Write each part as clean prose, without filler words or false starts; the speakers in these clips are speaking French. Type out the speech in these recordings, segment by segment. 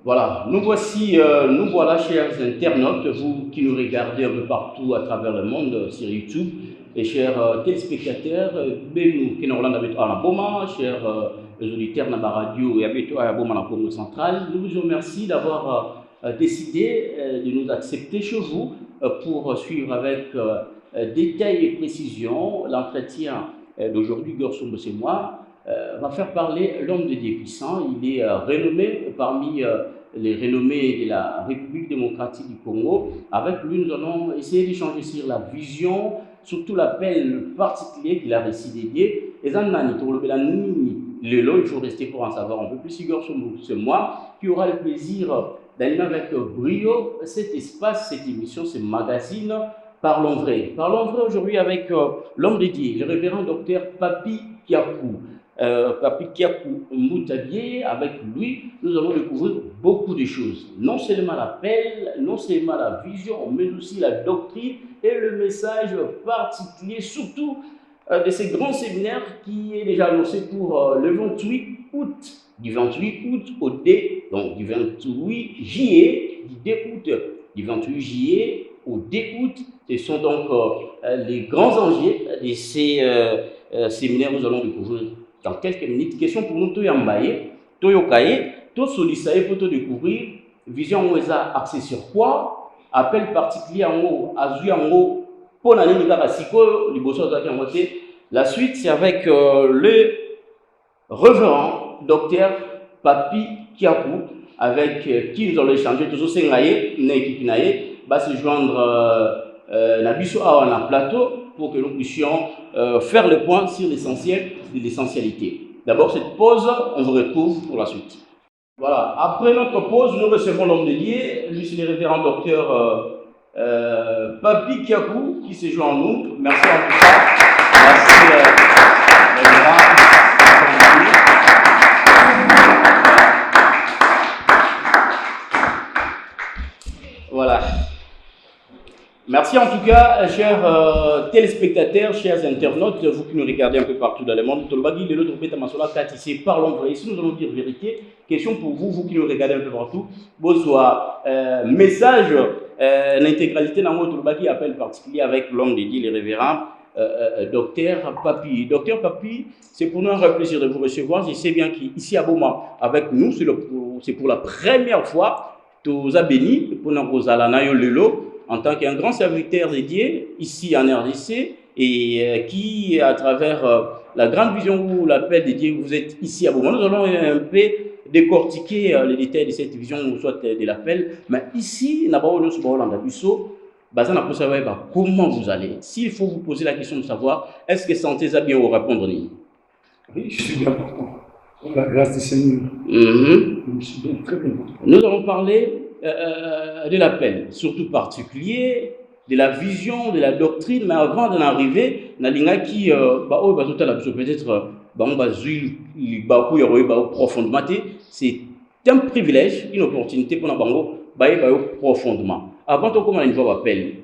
Voilà, nous voilà, chers internautes, vous qui nous regardez un peu partout à travers le monde sur YouTube, et chers téléspectateurs, nous qui nous regardons avec Boma, chers auditeurs de la radio et avec à Boma, la Congo centrale, nous vous remercions d'avoir décidé de nous accepter chez vous pour suivre avec détail et précision l'entretien d'aujourd'hui, Gorsombo, c'est moi. Va faire parler l'homme de Dieu puissant. Il est renommé parmi les renommés de la République démocratique du Congo. Avec lui, nous allons essayer d'échanger sur la vision, surtout l'appel particulier qu'il a reçu dédié. Et Zanani, Lelo, il faut rester pour en savoir un peu plus. Igor Sombo, c'est moi qui aura le plaisir d'animer avec brio cet espace, cette émission, ce magazine. Parlons vrai. Parlons vrai aujourd'hui avec l'homme de Dieu, le révérend docteur Papi Kiakou. Papi Kiakou Moutabié, avec lui, nous allons découvrir beaucoup de choses. Non seulement l'appel, non seulement la vision, mais aussi la doctrine et le message particulier, surtout de ces grands séminaires qui est déjà annoncé pour le 28 août. Du 28 août au D, donc du 28 juillet, du 2 août, du 28 juillet au 2 août. Ce sont donc les grands enjeux de ces séminaires. Nous allons découvrir dans quelques minutes. Question pour nous, Toyambaye, Toyokaye, tout solliciter pour te découvrir. Vision Oueza axée sur quoi? Appel particulier en haut, Azu en haut, pour l'année de Karasiko, la suite, c'est avec le révérend docteur Papi Kiakou, avec qui nous allons échanger toujours Sengaye, Nekikinaye, va se joindre Nabiso Awa na plateau pour que nous puissions faire le point sur l'essentiel de l'essentialité. D'abord, cette pause, on vous retrouve pour la suite. Voilà, après notre pause, nous recevons l'homme de Dieu, lui c'est le révérend docteur Papi Kiakou qui se joint à nous. Merci en tout cas. Merci révérend. Voilà. Merci en tout cas, chers téléspectateurs, chers internautes, vous qui nous regardez un peu partout dans le monde. Ici, parlons vrai. Ici, nous allons dire vérité. Question pour vous, vous qui nous regardez un peu partout. Bonsoir. Message, l'intégralité dans votre appel particulier avec l'homme de Dieu, le révérend docteur Papi. Docteur Papi, c'est pour nous un vrai plaisir de vous recevoir. Je sais bien qu'ici à Boma, avec nous, c'est pour la première fois, tous à béni, pour nous allons lelo en tant qu'un grand serviteur dédié ici en RDC et qui, à travers la grande vision ou l'appel dédié, vous êtes ici à Boma. Nous allons un peu décortiquer les détails de cette vision ou soit de l'appel. Mais ici, comment vous allez. S'il faut vous poser la question de savoir, est-ce que santé ça bien vous répondre? Oui, je suis bien portant. Pour la grâce du Seigneur. Je suis bien, très bien portant. Nous allons parler de l'appel, surtout particulier, de la vision, de la doctrine, mais avant d'en arriver, peut-être profondément, c'est un privilège, une opportunité pour nous profondément. Avant de commencer une fois l'appel,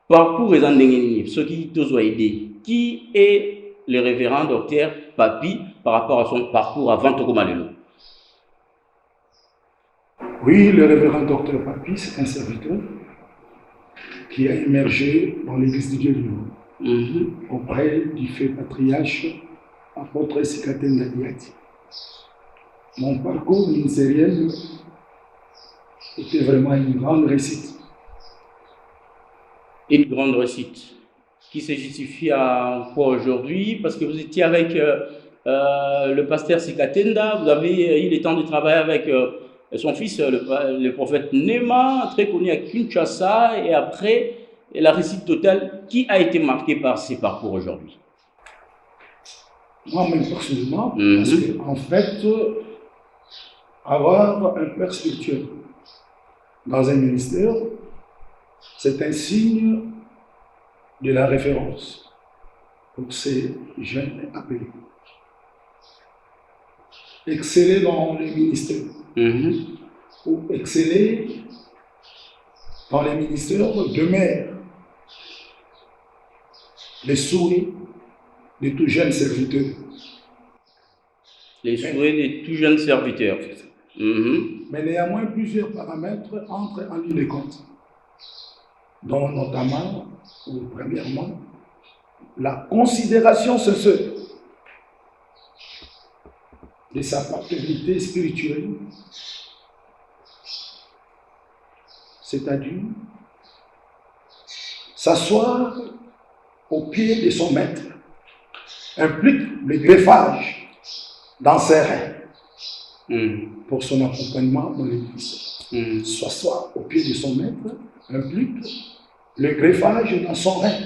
parcours ceux qui t'ont aidé, qui est le révérend docteur Papi par rapport à son parcours avant de commencer? Oui, le révérend docteur Papi, c'est un serviteur qui a émergé dans l'église de Dieu auprès du fait patriarche apôtre Sikatenda Diati. Mon parcours ministériel était vraiment une grande réussite. Une grande réussite qui se justifie à quoi aujourd'hui? Parce que vous étiez avec le pasteur Sikatenda, vous avez eu le temps de travailler avec son fils, le prophète Nema, très connu à Kinshasa, et après la réussite totale qui a été marquée par ses parcours aujourd'hui. Moi-même personnellement, parce qu'en fait, avoir un père spirituel dans un ministère, c'est un signe de la référence pour ces jeunes appelés. Exceller dans le ministère ou exceller dans les ministères demeure les souhaits de tout jeune serviteur. Les souhaits de tout jeune serviteur. Mais néanmoins, plusieurs paramètres entrent en ligne de compte, dont notamment, ou premièrement, la considération sincère de sa paternité spirituelle, c'est-à-dire s'asseoir au pied de son maître, implique le greffage dans ses reins pour son accompagnement dans l'église. S'asseoir au pied de son maître implique le greffage dans son rein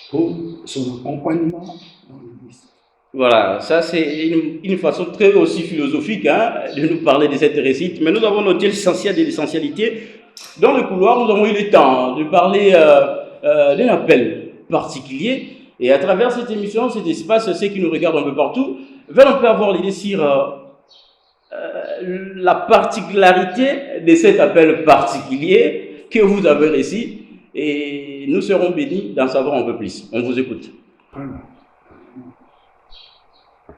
pour son accompagnement dans l'église. Voilà, ça c'est une façon très aussi philosophique de nous parler de cette récite, mais nous avons noté l'essentiel de l'essentialité. Dans le couloir, nous avons eu le temps de parler d'un appel particulier, et à travers cette émission, cet espace, ceux qui nous regardent un peu partout, veulent un peu avoir l'idée sur la particularité de cet appel particulier que vous avez réussi, et nous serons bénis d'en savoir un peu plus. On vous écoute. Voilà.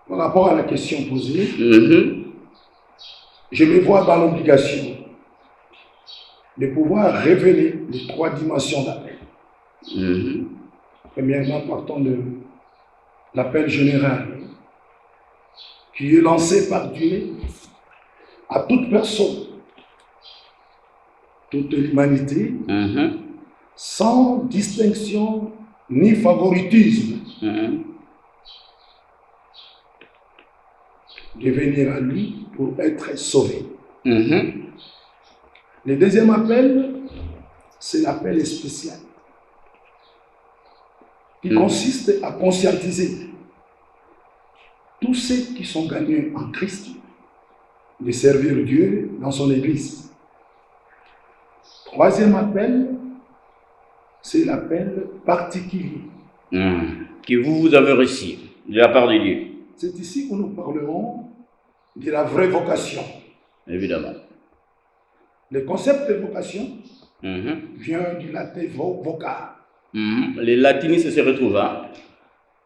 Par rapport à la question posée, je me vois dans l'obligation de pouvoir révéler les trois dimensions d'appel. Premièrement, partons de l'appel général qui est lancé par Dieu à toute personne, toute l'humanité, sans distinction ni favoritisme, de venir à lui pour être sauvé. Le deuxième appel, c'est l'appel spécial, qui consiste à conscientiser tous ceux qui sont gagnés en Christ de servir Dieu dans son Église. Troisième appel, c'est l'appel particulier. Que vous avez reçu de la part de Dieu. C'est ici où nous parlerons de la vraie vocation. Évidemment. Le concept de vocation vient du latin voca. Les latinistes se retrouvent.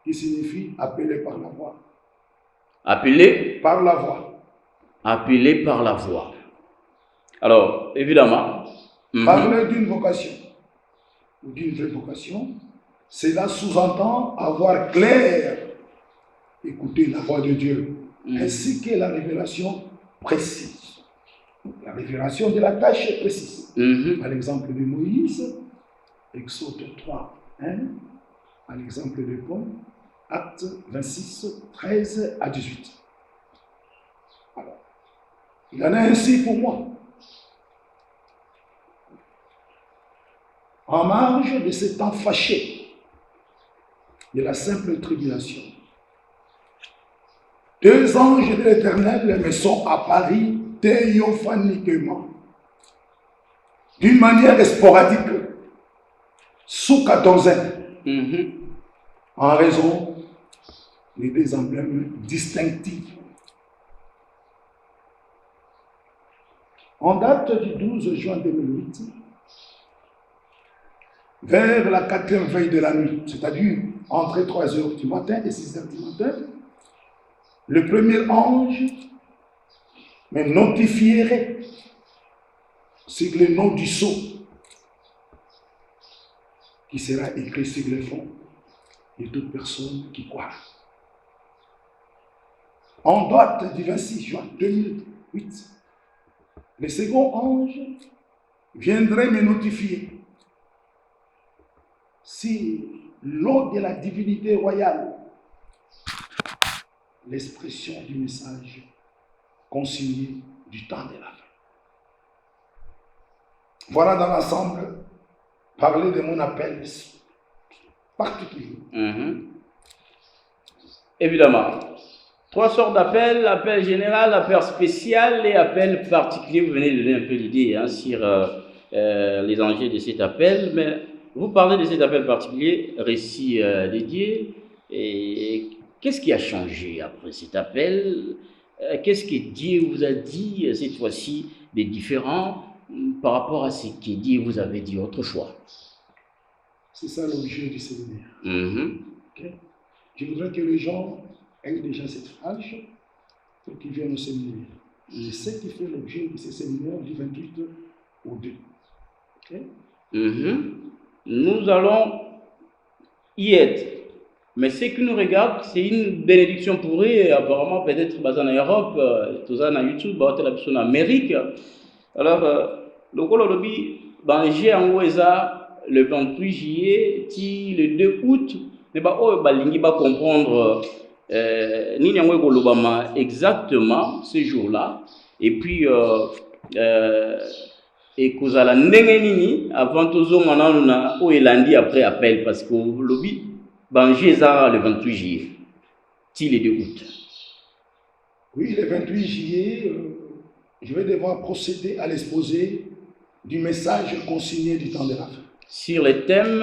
Qui signifie appeler par la voix. Appeler par la voix. Appeler par la voix. Alors, évidemment, parler d'une vocation ou d'une vraie vocation, cela sous-entend avoir clair, écouter la voix de Dieu, ainsi que la révélation précise. La révélation de la tâche précise. À l'exemple de Moïse, Exode 3, 1, à l'exemple de Paul, Acte 26, 13 à 18. Alors, il en est ainsi pour moi. En marge de ce temps fâché, de la simple tribulation, 2 anges de l'Éternel me sont apparus théophaniquement, d'une manière sporadique, sous 14 en raison des 2 emblèmes distinctifs. En date du 12 juin 2008, vers la 4e veille de la nuit, c'est-à-dire entre 3h du matin et 6h du matin, le premier ange me notifierait sur le nom du sceau qui sera écrit sur le front de toute personne qui croit. En date du 26 juin 2008, le second ange viendrait me notifier si l'eau de la divinité royale, l'expression du message consigné du temps de la fin. Voilà dans l'ensemble, parler de mon appel particulier. Évidemment. 3 sortes d'appels, appel général, appel spécial et appel particulier. Vous venez de donner un peu l'idée sur les enjeux de cet appel, mais vous parlez de cet appel particulier, récit dédié, et qu'est-ce qui a changé après cet appel? Qu'est-ce que Dieu vous a dit cette fois-ci de différent par rapport à ce que Dieu vous avait dit autrefois? C'est ça l'objet du séminaire. Okay. Je voudrais que les gens aient déjà cette phrase pour qu'ils viennent au séminaire. C'est ce qui fait l'objet de ces séminaires du 28 au 2. Okay? Nous allons y être. Mais ce qui nous regarde, c'est une bénédiction pour eux, et apparemment peut-être basé en Europe, tout ça en YouTube, en Amérique. Alors, le Kololobi, j'ai en Oueza le 28 juillet, le 2 août, mais il va comprendre exactement ce jour-là. Et puis, et que la nini avant tout ça, on a lundi après appel parce que le lobby Banjé le 28 juillet, le 2 août. Oui, le 28 juillet, je vais devoir procéder à l'exposé du message consigné du temps de la fin. Sur le thème.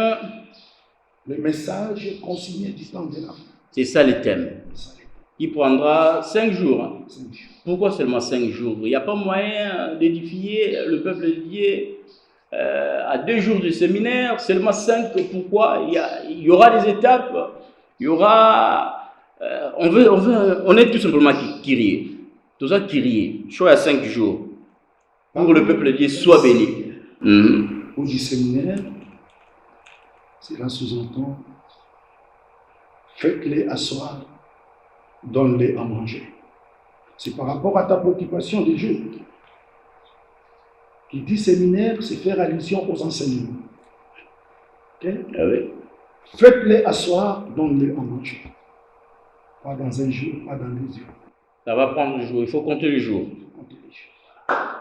Le message consigné du temps de la fin. C'est ça le thème. Qui prendra 5 jours. 5 jours. Pourquoi seulement 5 jours? Il n'y a pas moyen d'édifier le peuple de Dieu à 2 jours de séminaire, seulement 5. Pourquoi? Il y aura des étapes, il y aura. On est tout simplement Kyrie. Tout ça Kyrie. Choix à 5 jours. Pour que le peuple de Dieu soit béni. Pour du séminaire, cela sous-entend faites-les asseoir, donne-les à manger. C'est par rapport à ta préoccupation du jour. Qui dit séminaire, c'est faire allusion aux enseignements. Okay? Ah oui. Faites-les asseoir, donne-les à manger. Pas dans un jour, pas dans 2 jours. Ça va prendre le jour, il faut compter les jours.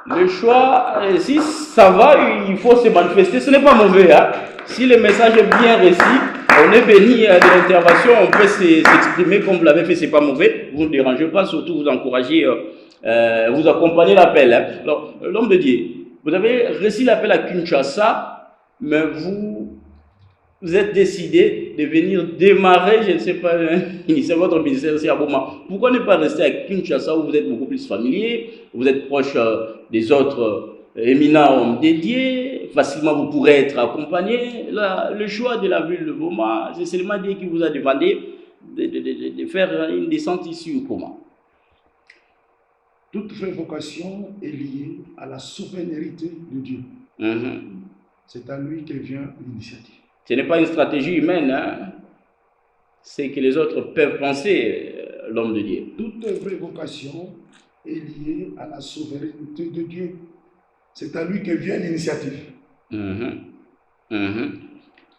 Le choix, si ça va, il faut se manifester, ce n'est pas mauvais. Hein? Si le message est bien reçu, on est béni de l'intervention, on peut s'exprimer comme vous l'avez fait, c'est pas mauvais. Vous ne dérangez pas, surtout vous encouragez, vous accompagnez l'appel. Hein? Alors, l'homme de Dieu, vous avez reçu l'appel à Kinshasa, mais vous êtes décidé de venir démarrer, je ne sais pas, c'est votre ministère ici à Boma. Pourquoi ne pas rester à Kinshasa où vous êtes beaucoup plus familier, vous êtes proche des autres éminents hommes dédiés, facilement vous pourrez être accompagné. Là, le choix de la ville de Boma, c'est seulement Dieu qui vous a demandé de faire une descente ici ou comment? Toute vraie vocation est liée à la souveraineté de Dieu. C'est à lui que vient l'initiative. Ce n'est pas une stratégie humaine, hein? C'est que les autres peuvent penser, l'homme de Dieu. Toute vraie vocation est liée à la souveraineté de Dieu. C'est à lui que vient l'initiative.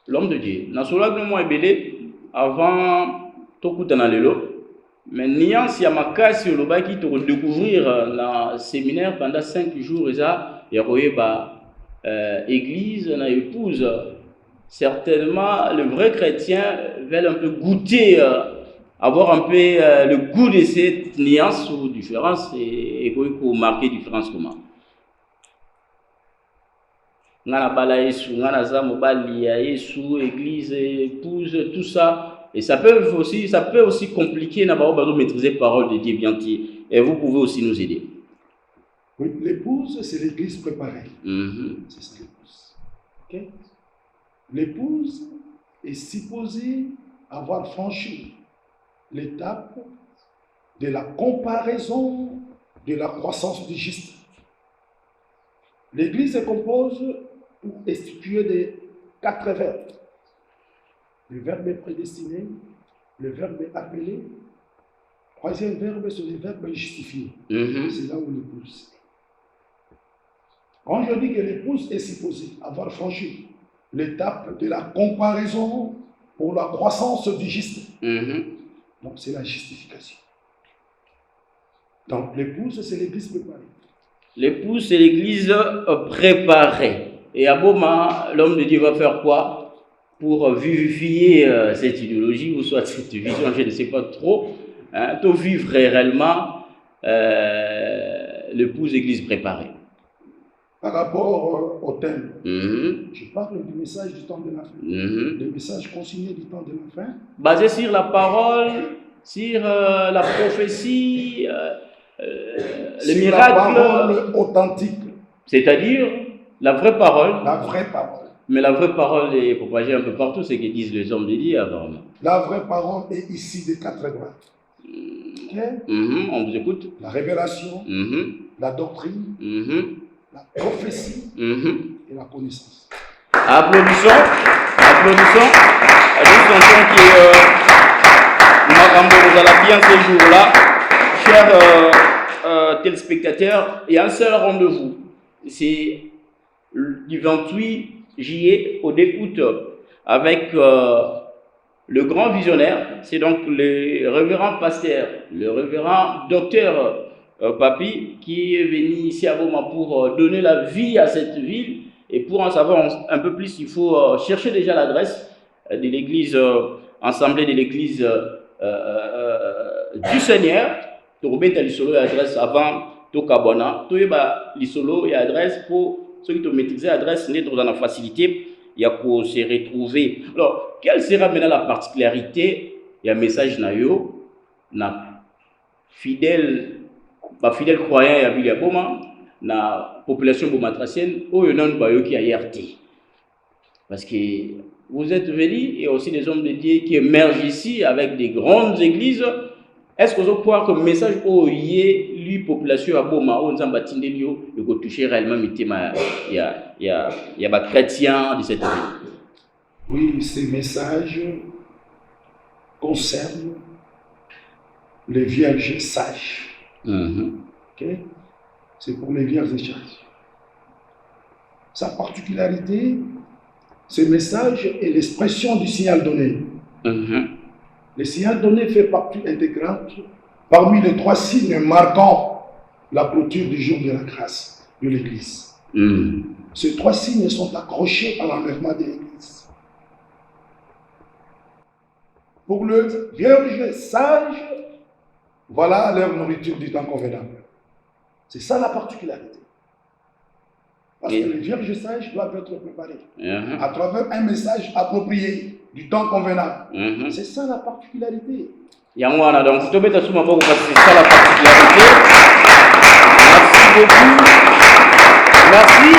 L'homme de Dieu. Nasolag no mo ebele avant tokutana lelo, mais nuance ya makasi olobaki to découvrir le séminaire pendant 5 jours eza ya koyeba église na épouse. Certainement, le vrai chrétien veut un peu goûter, avoir un peu le goût de cette nuance ou différence et marquer différence comment. Ngana bala Yesu, ngana za mobali ya Yesu, église, épouse, tout ça. Et ça peut aussi compliquer na bazo maîtriser parole de Dieu bien. Et vous pouvez aussi nous aider. Oui, l'épouse, c'est l'église préparée. C'est ça l'épouse. Ok? L'épouse est supposée avoir franchi l'étape de la comparaison de la croissance du juste. L'église se compose ou est située de 4 verbes. Le verbe est prédestiné, le verbe est appelé, 3e verbe, c'est le verbe justifié. C'est là où l'épouse est. Quand je dis que l'épouse est supposée avoir franchi l'étape de la comparaison pour la croissance du juste. Donc c'est la justification. Donc l'épouse, c'est l'église préparée. L'épouse, c'est l'église préparée. Et à Boma, l'homme de Dieu va faire quoi pour vivifier cette idéologie ou soit cette vision, je ne sais pas trop, hein, pour vivre réellement l'épouse, église préparée. Par rapport au thème, je parle du message du temps de la fin, le message consigné du temps de la fin. Basé sur la parole, sur la prophétie, le miracle. La parole authentique. C'est-à-dire la vraie parole. La vraie parole. Mais la vraie parole est propagée un peu partout, c'est ce que disent les hommes de Dieu avant. La vraie parole est ici des 4 droits. Okay? On vous écoute. La révélation, la doctrine, la prophétie et la connaissance. Applaudissons. Applaudissons. Nous sentons que Marambo vous allez bien ce jour-là. Chers téléspectateurs, il y a un seul rendez-vous. C'est du 28 juillet au 2 août avec le grand visionnaire. C'est donc le révérend pasteur, le révérend docteur Papi qui est venu ici à Boma pour donner la vie à cette ville. Et pour en savoir un peu plus, il faut chercher déjà l'adresse de l'église, assemblée de l'église du Seigneur. Torobeta lisolo et adresse avant Tokabona. Toyeba lisolo et adresse pour ceux qui ont maîtrisé l'adresse, n'est dans la facilité, il y a pour se retrouver. Alors, quelle sera maintenant la particularité? Il y a un message nayo, na fidèle croyant ya Bili Boma, na population bomatracienne, où il y a un qui a YRT. Parce que vous êtes venus, et aussi des hommes de Dieu qui émergent ici avec des grandes églises. Est-ce que vous croyez que le message où il y a population à Boma, où nous avons bâti et que toucher réellement il y a des chrétiens de cette ville? Oui, ces messages concernent les vierges sages. Okay? C'est pour les vierges sages. Sa particularité, ce message est l'expression du signal donné. Le signal donné fait partie intégrante parmi les 3 signes marquant la clôture du jour de la grâce de l'Église. Ces 3 signes sont accrochés à l'enlèvement de l'Église. Pour le vierge sage, voilà leur nourriture du temps convenable. C'est ça la particularité. Parce que les vierges sages doivent être préparées à travers un message approprié du temps convenable. C'est ça la particularité. Yangwana, donc c'est ça la particularité. Merci beaucoup. Merci.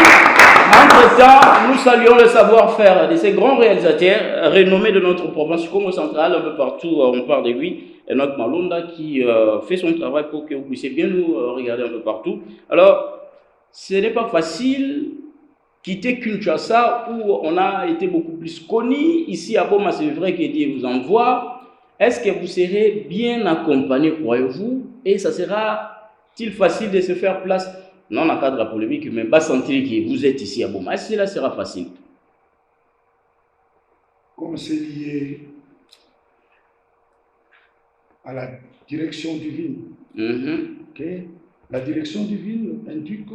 Entre-temps, nous saluons le savoir-faire de ces grands réalisateurs renommés de notre province Congo central, un peu partout, on parle de lui, et notre Malonda qui fait son travail pour que vous puissiez bien nous regarder un peu partout. Alors, ce n'est pas facile quitter Kinshasa où on a été beaucoup plus connu. Ici à Boma, c'est vrai que Dieu vous envoie. Est-ce que vous serez bien accompagné, croyez-vous? Et ça sera-t-il facile de se faire place? Non, on a cadre la polémique, mais pas sentir que vous êtes ici à Boma. Est-ce que cela sera facile? Comme c'est lié à la direction divine. Okay? La direction divine indique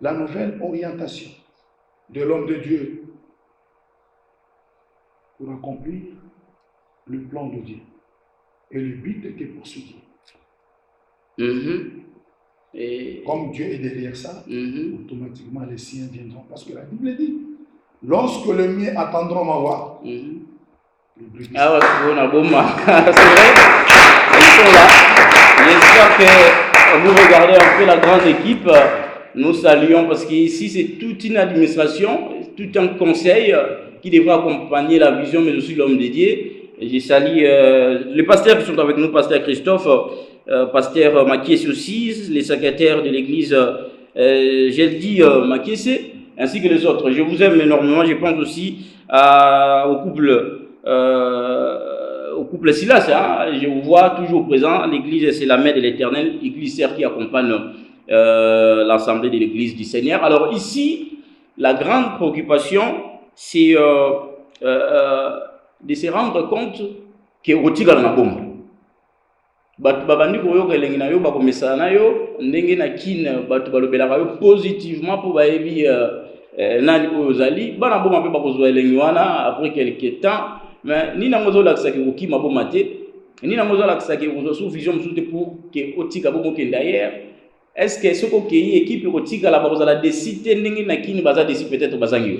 la nouvelle orientation de l'homme de Dieu pour accomplir le plan de Dieu et le but que poursuit Dieu. Et comme Dieu est derrière ça, automatiquement les siens viendront. Parce que la Bible dit, lorsque les miens attendront ma voix, ah ouais, c'est vrai, ils sont là. J'espère que vous regardez un peu la grande équipe. Nous saluons parce qu'ici c'est toute une administration, tout un conseil qui devra accompagner la vision, mais aussi l'homme de Dieu. Et je salue les pasteurs qui sont avec nous, pasteur Christophe, pasteur Makiese aussi, les secrétaires de l'église, j'ai dit Makiese, ainsi que les autres. Je vous aime énormément. Je pense aussi au couple Silas. Je vous vois toujours présent. L'église, c'est la mère de l'Éternel, l'église qui accompagne l'assemblée de l'église du Seigneur. Alors ici, la grande préoccupation, c'est de se rendre compte que Otiga na bomba. Batu babandi koyoka elengi na yo bakomesana na yo ndenge na kine batu balobelaka yo positivement pour bayebi nani ozali bana bomba pe bakozwa elengi wana après quelques temps, mais ni na mozo lakisa ke okima bomba te, ni na mozo lakisa ke ozo sous vision mosusu te pour que Otiga bomba ke d'ailleurs. Est-ce que ce que l'équipe Otiga la bazala décider ndenge na kine baza décider peut-être bazangi?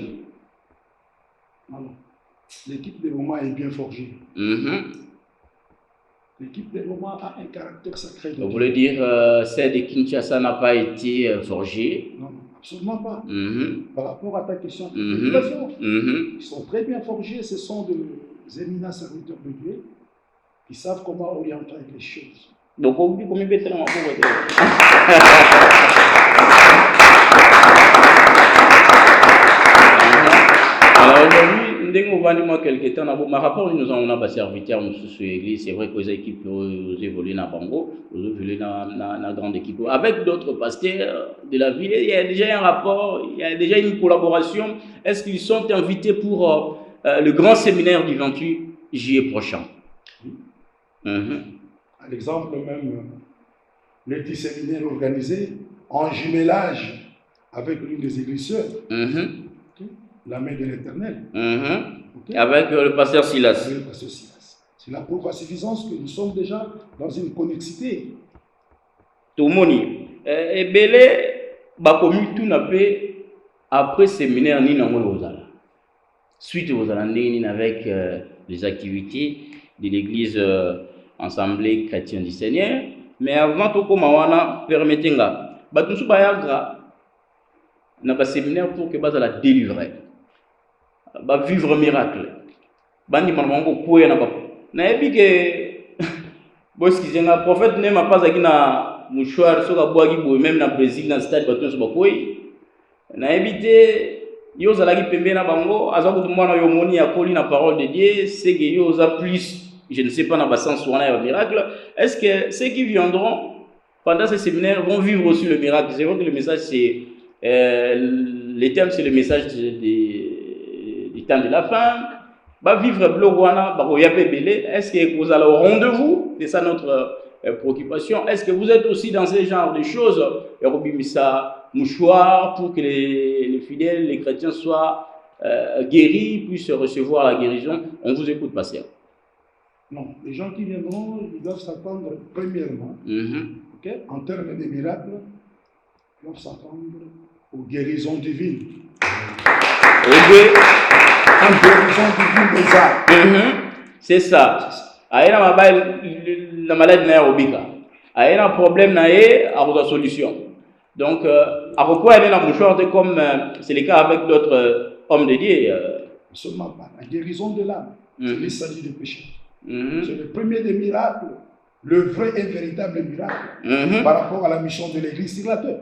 Non. L'équipe de Boma est bien forgée. L'équipe de Boma a un caractère sacré. Vous voulez dire celle de Kinshasa n'a pas été forgée? Non, absolument pas. Par rapport à ta question, ils sont très bien forgés. Ce sont des éminents serviteurs de Dieu qui savent comment orienter les choses. Donc, on dit combien de temps alors aujourd'hui, dès qu'on va dire quelques temps, ma rapport nous avons un serviteur sur l'église. C'est vrai que les équipes ont évolué dans Bango, ont évolué dans la grande équipe. Avec d'autres pasteurs de la ville, il y a déjà un rapport, il y a déjà une collaboration. Est-ce qu'ils sont invités pour le grand séminaire du 28 juillet prochain? À l'exemple même, les 10 séminaires organisés en jumelage avec l'une des églises sœurs. La main de l'Éternel. Avec le pasteur Silas. Le pasteur Silas. C'est la preuve à suffisance que nous sommes déjà dans une connexité. Tout le monde. Et belé, bakomi tout n'a pas après séminaire ni n'a pas. Suite aux années avec les activités de l'église Assemblée chrétienne du Seigneur. Mais avant tout comme wana permettez-nga, batunsu bayagra na ba séminaire pour que basa la délivrer. Ba vivre miracle. Bandi manwango kuya na ba. Na ebi ke boski zenga prophète ne m'a pas akina mouchoir soka boagi boy même na Brésil na stade batunsu bakoyi. Na ebité yo zalaki pembe na bango azaku mwana yo moni ya koli na parole de Dieu, c'est que yo za plus je ne sais pas dans le sens où on a un miracle. Est-ce que ceux qui viendront pendant ces séminaires vont vivre aussi le miracle? C'est vrai que le message, c'est les termes, c'est le message du temps de la fin. Va vivre Bloguana, est-ce que vous allez au rendez-vous? C'est ça notre préoccupation. Est-ce que vous êtes aussi dans ce genre de choses? Mouchoir pour que les fidèles, les chrétiens soient guéris, puissent recevoir la guérison. On vous écoute, pasteur. Non, les gens qui viendront, ils doivent s'attendre premièrement, en termes de miracles, ils doivent s'attendre aux guérisons divines. En guérison divine des âmes. C'est ça. Il y a la maladie n'a pas un problème, il y a une solution. Donc, à pourquoi il y a un mouchoir comme c'est le cas avec d'autres hommes de Dieu? Seulement pas. La guérison de l'âme, c'est le salut du péché. C'est le premier des miracles, le vrai et véritable miracle par rapport à la mission de l'Église sur la terre.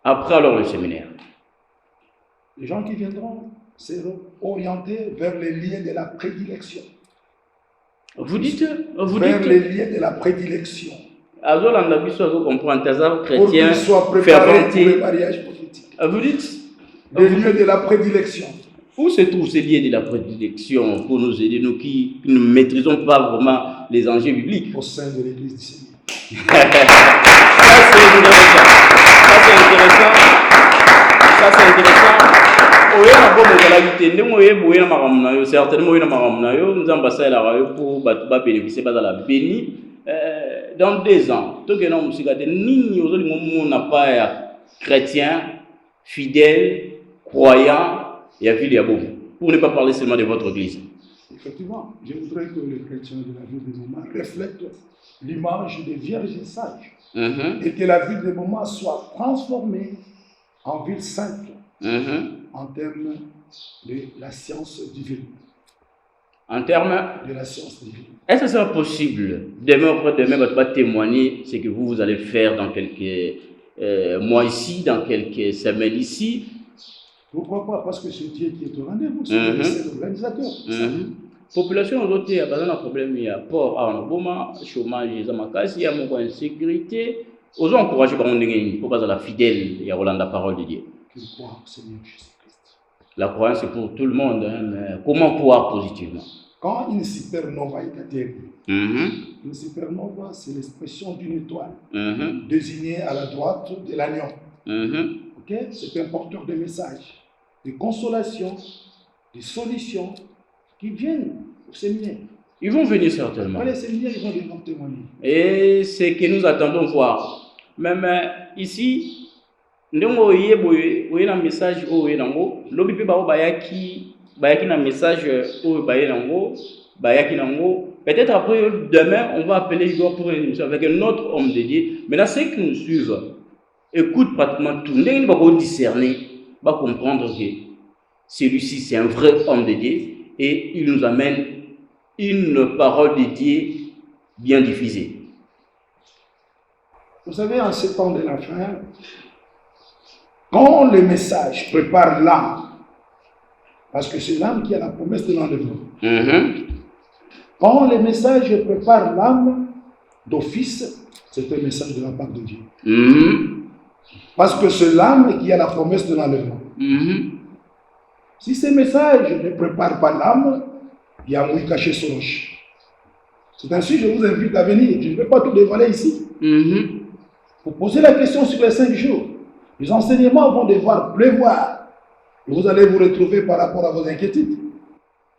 Après alors le séminaire. Les gens qui viendront seront orientés vers les liens de la prédilection. Vous dites vers les liens de la prédilection. Chrétien, soient préparés pour le mariage prophétique. Vous dites les lieux de la prédilection. Où se trouvent ces liens de la prédilection pour nous aider, nous qui ne maîtrisons pas vraiment les enjeux bibliques? Au sein de l'Église du Seigneur. Ça c'est intéressant. Oye na bomo kalagite ndemo ye boye na makamuna yo certainement oye na makamuna yo nzamba sa la yo pour ba bénéficier ba la béni dans 2 ans. To que na musikate nini ozoli ngomo na pa ya chrétien fidèle croyant et à ville et à Bouvou, pour ne pas parler seulement de votre église. Effectivement, je voudrais que les chrétiens de la ville de Boma reflètent l'image des vierges sages et que la ville de Boma soit transformée en ville sainte en termes de la science divine. En termes de la science divine. Est-ce que ça sera possible demain après-demain, votre témoigner ce que vous allez faire dans quelques mois ici, dans quelques semaines ici? Pourquoi pas? Parce que c'est Dieu qui est au rendez-vous, c'est l'organisateur. Population aujourd'hui, il y a un problème, il y a port à Boma, chômage, il y a une insécurité. Aux gens encouragés par un pour pas la fidèle, il y a la parole de Dieu. La croyance c'est pour tout le monde, mais comment croire positivement? Quand une supernova est atterrie, une supernova c'est l'expression d'une étoile désignée à la droite de l'anion. C'est un porteur de messages, de consolation, de solutions qui viennent au séminaire. Ils vont venir certainement. Après les séminaires, ils vont venir témoigner. Et c'est que nous attendons voir. Même ici, nous avons un message au Nango. L'objet bayaki na message au bayaki nango. Peut-être après demain, on va appeler Igor pour une émission avec un autre homme de Dieu. Maintenant, ceux qui nous suivent écoute pratiquement tout. Nous va discerner, va comprendre que celui-ci c'est un vrai homme de Dieu et il nous amène une parole dédiée bien diffusée. Vous savez, en ces temps de la fin, quand le message prépare l'âme, parce que c'est l'âme qui a la promesse de l'enlèvement. Quand le message prépare l'âme d'office, c'est un message de la part de Dieu. Parce que c'est l'âme qui a la promesse de l'enlèvement. Si ce message ne prépare pas l'âme, il y a un mouille caché sur roche. C'est ainsi que je vous invite à venir. Je ne vais pas tout dévoiler ici. Vous posez la question sur les 5 jours. Les enseignements vont devoir pleuvoir. Et vous allez vous retrouver par rapport à vos inquiétudes.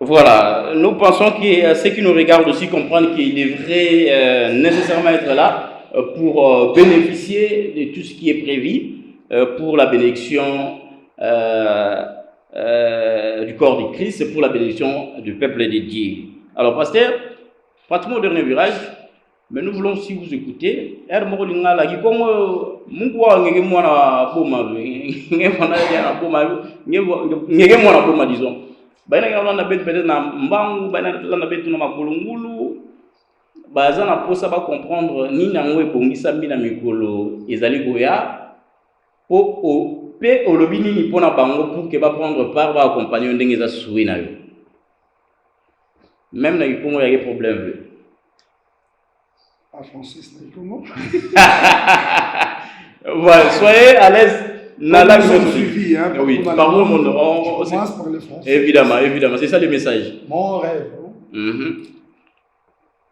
Voilà, nous pensons que ceux qui nous regardent aussi comprennent qu'il devrait nécessairement être là pour bénéficier de tout ce qui est prévu pour la bénédiction du corps de Christ, pour la bénédiction du peuple de Dieu. Alors, pasteur, pratiquement au dernier virage, mais nous voulons aussi vous écouter. Disons. Peut-être na mbangu na betu na makolongulu baza na posa ba comprendre ni nango ebongisa mbina mikolo ezali goya po pe olobi nini pona bango pour que ba prendre part ba accompagner ndenge za soué na yo même na ipongo ya problème en français c'est comment. Voilà, soyez à l'aise. Suivi, hein, oui, par le monde. On commence par le français. Évidemment, c'est ça le message. Mon rêve,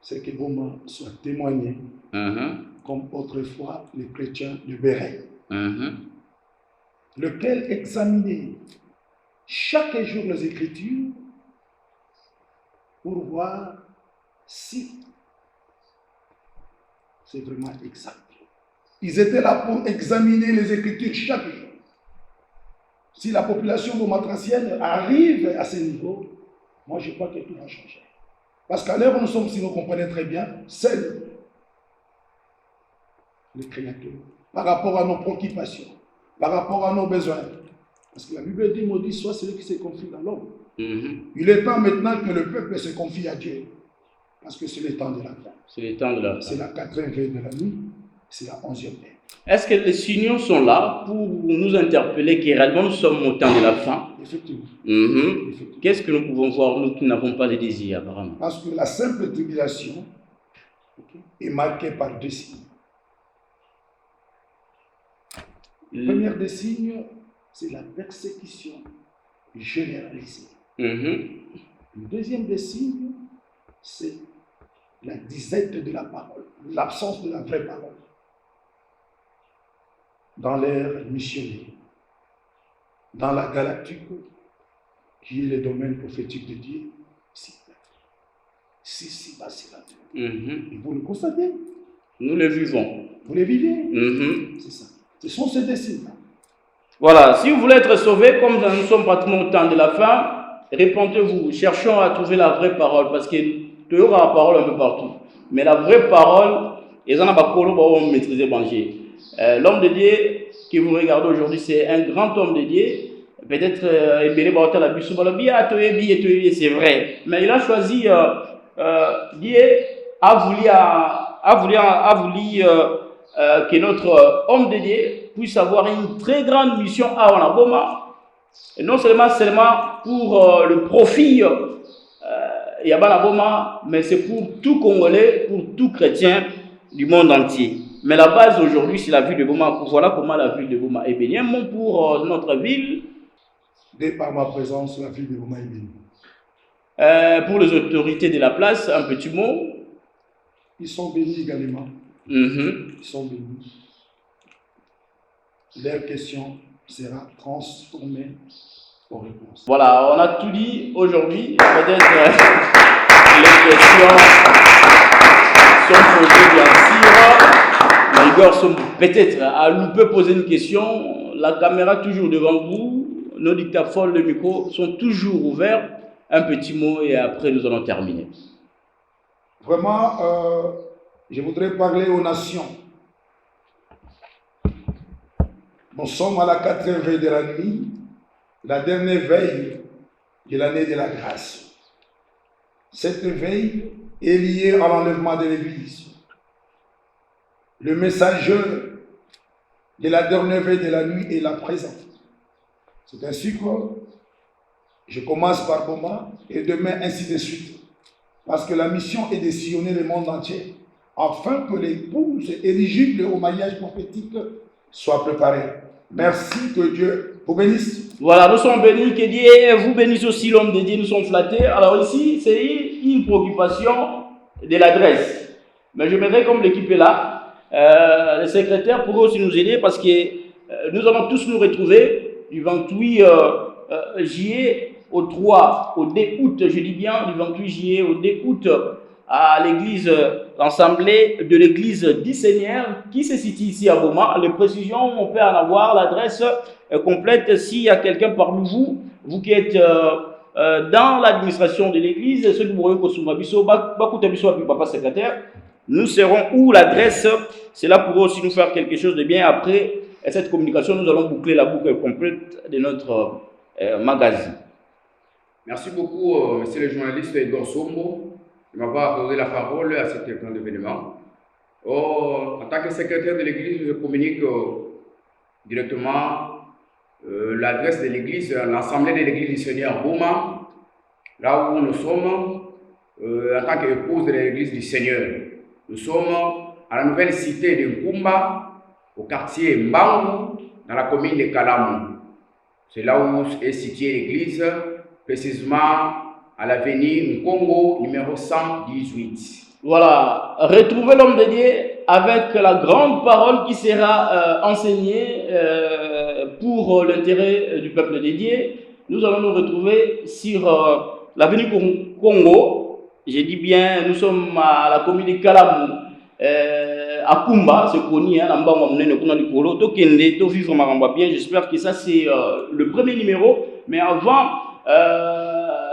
c'est que Boma soit témoigné, comme autrefois les chrétiens de Béret, lequel examinait chaque jour les Écritures pour voir si c'est vraiment exact. Ils étaient là pour examiner les Écritures chaque jour. Si la population bomatracienne arrive à ce niveau, moi je crois que tout va changer. Parce qu'à l'heure où nous sommes, si vous comprenez très bien, seul le Créateur, par rapport à nos préoccupations, par rapport à nos besoins. Parce que la Bible dit, maudit soit celui qui se confie dans l'homme. Il est temps maintenant que le peuple se confie à Dieu. Parce que c'est le temps de la fin. C'est le temps de la fin. C'est la 4e veille de la nuit. C'est la 11e veille. Est-ce que les signaux sont là pour nous interpeller que réellement nous sommes au temps de la fin? Effectivement. Effectivement. Qu'est-ce que nous pouvons voir, nous qui n'avons pas de désir, apparemment? Parce que la simple tribulation est marquée par 2 signes. Le premier des signes, c'est la persécution généralisée. Le deuxième des signes, c'est la disette de la parole, l'absence de la vraie parole dans l'ère missionnaire, dans la galactique, qui est le domaine prophétique de Dieu, c'est là. Et vous le constatez. Nous le vivons. Vous le vivez. C'est ça. Ce sont ces décisions. Voilà, si vous voulez être sauvé, comme nous sommes pratiquement au temps de la fin, répondez-vous, cherchons à trouver la vraie parole, parce que tu auras la parole un peu partout. Mais la vraie parole, ils en ont pas maîtriser manger. L'homme de Dieu que vous regardez aujourd'hui, c'est un grand homme de Dieu. Peut-être c'est vrai. Mais il a choisi, Dieu a voulu que notre homme de Dieu puisse avoir une très grande mission à Wanaboma. Et non seulement pour le profit Yabanaboma, mais c'est pour tout Congolais, pour tout chrétien du monde entier. Mais la base aujourd'hui, c'est la ville de Boma. Voilà comment la ville de Boma est bénie. Un mot pour notre ville. Dès par ma présence, la ville de Boma est bénie. Pour les autorités de la place, un petit mot. Ils sont bénis également. Ils sont bénis. Leur question sera transformée en réponse. Voilà, on a tout dit aujourd'hui. Peut-être les questions sont posées bien sûr. Les gars sont peut-être à louper poser une question. La caméra toujours devant vous. Nos dictaphones, le micro sont toujours ouverts. Un petit mot et après nous allons terminer. Vraiment, je voudrais parler aux nations. Nous sommes à la 4e veille de la nuit, la dernière veille de l'année de la grâce. Cette veille est liée à l'enlèvement de l'Église. Le messager de la dernière veille de la nuit est là présent. C'est ainsi que je commence par Boma et demain ainsi de suite. Parce que la mission est de sillonner le monde entier afin que l'épouse éligible au mariage prophétique soit préparée. Merci, que Dieu vous bénisse. Voilà, nous sommes bénis, que Dieu vous bénisse aussi, l'homme de Dieu, nous sommes flattés. Alors ici, c'est une préoccupation de l'adresse. Mais je m'aiderai comme l'équipe est là. Le secrétaire pourrait aussi nous aider parce que nous allons tous nous retrouver du 28 juillet au 3, au 2 août, je dis bien, du 28 juillet au 2 août à l'église, l'assemblée de l'église du Seigneur qui se situe ici à Boma. Les précisions, on peut en avoir l'adresse complète s'il y a quelqu'un parmi vous, vous qui êtes dans l'administration de l'église, ceux qui pourraient papa secrétaire, nous serons où l'adresse, cela pourrait aussi nous faire quelque chose de bien. Après cette communication, nous allons boucler la boucle complète de notre magazine. Merci beaucoup, monsieur le journaliste Igor Sombo, de m'avoir accordé la parole à cet grand événement. En tant que secrétaire de l'église, je communique directement l'adresse de l'église, l'assemblée de l'église du Seigneur Boma, là où nous sommes en tant qu'épouse de l'église du Seigneur. Nous sommes à la nouvelle cité de Nkumba, au quartier Mbangu, dans la commune de Kalamu. C'est là où est située l'église, précisément à l'avenue Nkongo, numéro 118. Voilà, retrouvez l'homme de Dieu avec la grande parole qui sera enseignée pour l'intérêt du peuple de Dieu. Nous allons nous retrouver sur l'avenue Congo. J'ai dit bien, nous sommes à la commune de Kalamu, à Kumba, c'est connu, bien. J'espère que ça c'est le premier numéro. Mais avant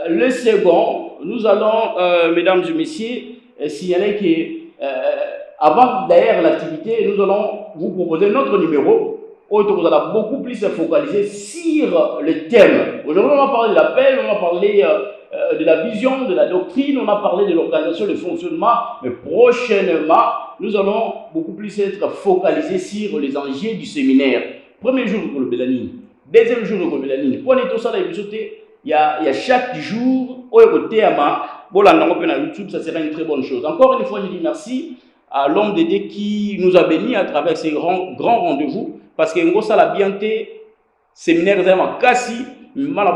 le second, nous allons, mesdames et messieurs, signaler que avant d'ailleurs l'activité, nous allons vous proposer notre numéro où vous allez beaucoup plus se focaliser sur le thème. Aujourd'hui, on va parler de l'appel, on va parler de la vision, de la doctrine, on a parlé de l'organisation, du fonctionnement, mais prochainement, nous allons beaucoup plus être focalisés sur les enjeux du séminaire. Premier jour de Bélanine, deuxième jour de Bélanine. Pour tout ça, il y a chaque jour, au côté YouTube, ça sera une très bonne chose. Encore une fois, je dis merci à l'homme de Dieu qui nous a bénis à travers ces grands rendez-vous, parce que nous avons la bienté séminaire Kasi, déjà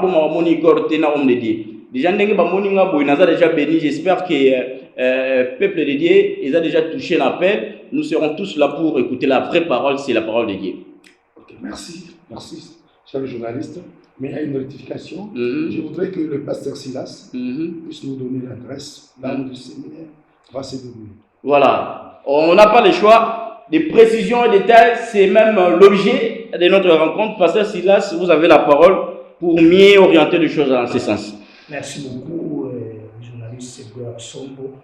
déjà béni. J'espère que le peuple de Dieu ils a déjà touché l'appel. Nous serons tous là pour écouter la vraie parole, c'est la parole de Dieu. Okay, merci, cher journaliste. Mais il y a une notification. Je voudrais que le pasteur Silas puisse nous donner l'adresse là où le séminaire va se dérouler. Voilà, on n'a pas le choix. Des précisions et des détails, c'est même l'objet de notre rencontre. Pasteur Silas, vous avez la parole pour mieux orienter les choses dans ce sens. Merci beaucoup, journaliste Igor Sombo,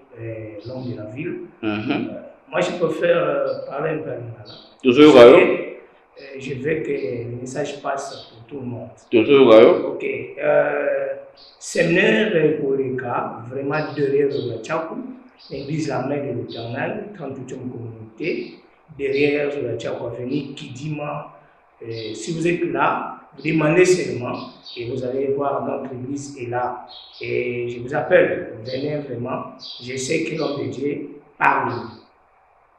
l'homme de la ville. Moi, je préfère parler un peu à Toujours je veux que le message passe pour tout le monde. Toujours Ok. Séminaire pour les cas, vraiment derrière le Tchakou, l'église la mère de l'Éternel, 38e communauté, derrière le Tchakou avenue Kidima. Si vous êtes là, vous demandez seulement et vous allez voir notre église est là. Et je vous appelle, venez vraiment. Je sais que l'homme de Dieu parle.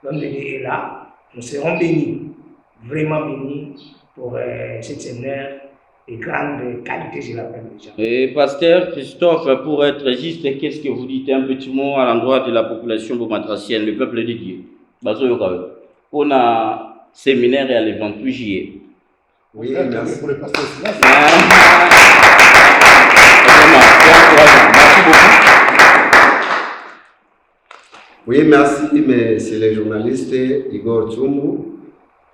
L'homme de Dieu est là. Nous serons bénis, vraiment bénis pour cette séminaire de grande qualité, je l'appelle déjà. Et pasteur Christophe, pour être juste, qu'est-ce que vous dites un petit mot à l'endroit de la population bomatracienne, le peuple de Dieu? On a séminaire et à le 28 juillet. Oui, merci pour le pasteur Silas. Merci beaucoup. Oui, merci, mais c'est le journaliste Igor Tsumbu.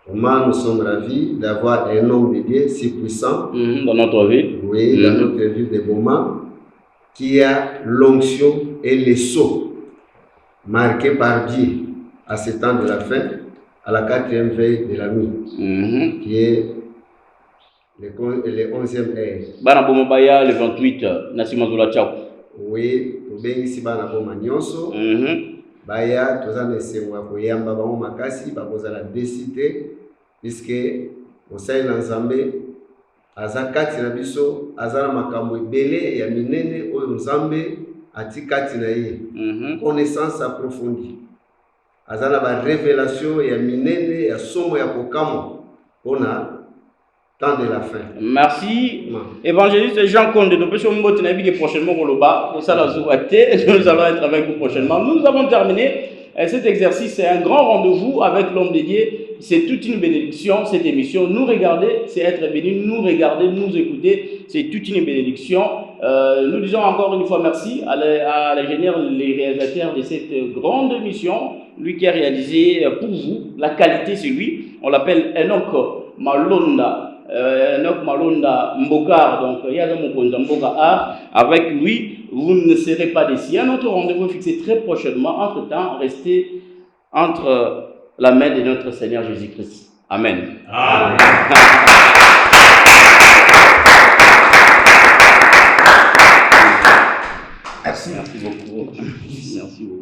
Vraiment, nous sommes ravis d'avoir un homme de Dieu si puissant dans notre ville. Oui, dans notre ville de Boma, qui a l'onction et les sceaux marqués par Dieu à ce temps de la fin, à la 4e veille de la nuit, qui est le 11e heure. Bana Bomobaya, le 28, Nassima Zoula Tchao. Oui, tobengisi bana boma nyonso. Baya tozana esengo ya koyamba bango makasi bakozala décidé puisque osali na Nzambe aza kati na biso aza na makambo ebele ya minene oyo Nzambe ati kati na ye. Connaissance approfondie. Aza na ba révélation ya minene ya somo ya kokamo pona temps de la fin. Merci. Évangéliste Jean Condé, nous pouvons vous prochainement au Loba. Pour ça, nous allons être avec vous prochainement. Nous avons terminé cet exercice. C'est un grand rendez-vous avec l'homme de Dieu. C'est toute une bénédiction, cette émission. Nous regarder, c'est être béni. Nous regarder, nous écouter, c'est toute une bénédiction. Nous disons encore une fois merci à l'ingénieur, les réalisateurs de cette grande émission. Lui qui a réalisé pour vous, la qualité, c'est lui. On l'appelle Enoch Malonda. Enoch Malonda Mbokar, donc il y a Mbokar. Avec lui, vous ne serez pas déçus. Un autre rendez-vous fixé très prochainement. Entre-temps, restez entre la main de notre Seigneur Jésus-Christ. Amen. Amen. Merci beaucoup. Merci beaucoup.